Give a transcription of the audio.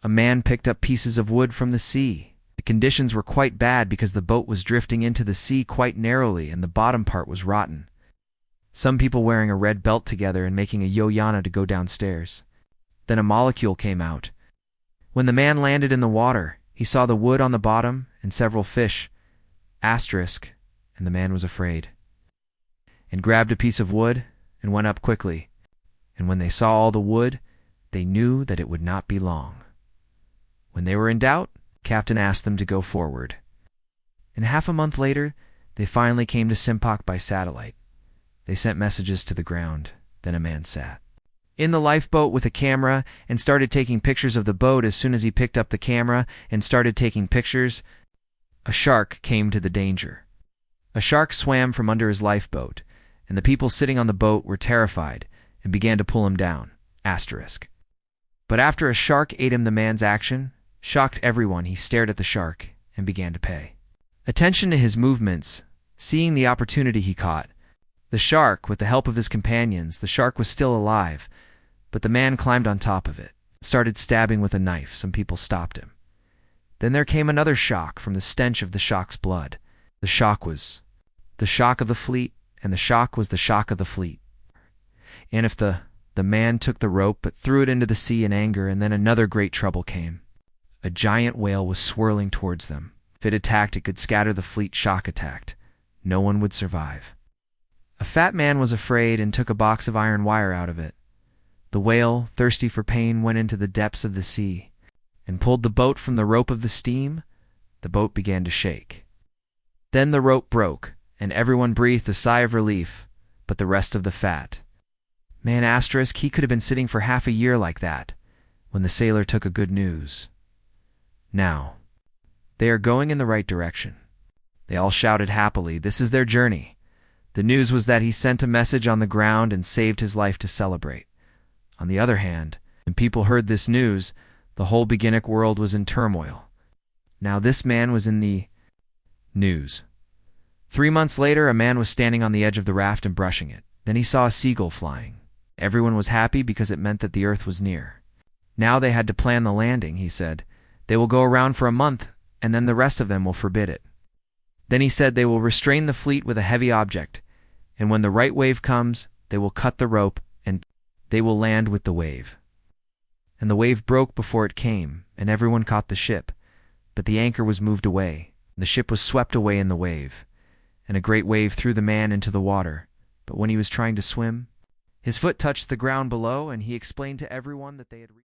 a man picked up pieces of wood from the sea. The conditions were quite bad because the boat was drifting into the sea quite narrowly and the bottom part was rotten. Some people wearing a red belt together and making a yo-yana to go downstairs. Then a molecule came out. When the man landed in the water, he saw the wood on the bottom and several fish, asterisk, and the man was afraid, and grabbed a piece of wood and went up quickly. And when they saw all the wood, they knew that it would not be long. When they were in doubt, Captain asked them to go forward. And half a month later, they finally came to Simpak by satellite. They sent messages to the ground. Then a man sat in the lifeboat with a camera and started taking pictures of the boat. As soon as he picked up the camera and started taking pictures, a shark came to the danger. A shark swam from under his lifeboat, and the people sitting on the boat were terrified and began to pull him down, asterisk. But after a shark ate him, the man's action shocked everyone. He stared at the shark and began to pay attention to his movements. Seeing the opportunity he caught, the shark, with the help of his companions, the shark was still alive, but the man climbed on top of it, started stabbing with a knife. Some people stopped him. Then there came another shock from the stench of the shark's blood. The shock was the shock of the fleet, and the shock was the shock of the fleet. And if the man took the rope but threw it into the sea in anger, and then another great trouble came. A giant whale was swirling towards them. If it attacked, it could scatter the fleet. Shock attacked. No one would survive. A fat man was afraid and took a box of iron wire out of it. The whale, thirsty for pain, went into the depths of the sea and pulled the boat from the rope of the steam. The boat began to shake. Then the rope broke, and everyone breathed a sigh of relief, but the rest of the fat man, asterisk, he could have been sitting for half a year like that when the sailor took a good news. Now, they are going in the right direction. They all shouted happily. This is their journey. The news was that he sent a message on the ground and saved his life to celebrate. On the other hand, when people heard this news, the whole beginning world was in turmoil. Now this man was in the news. 3 months later, a man was standing on the edge of the raft and brushing it. Then he saw a seagull flying. Everyone was happy because it meant that the earth was near. Now they had to plan the landing, he said. They will go around for a month, and then the rest of them will forbid it. Then he said they will restrain the fleet with a heavy object, and when the right wave comes, they will cut the rope, and they will land with the wave. And the wave broke before it came, and everyone caught the ship. But the anchor was moved away. The ship was swept away in the wave, and a great wave threw the man into the water. But when he was trying to swim, his foot touched the ground below, and he explained to everyone that they had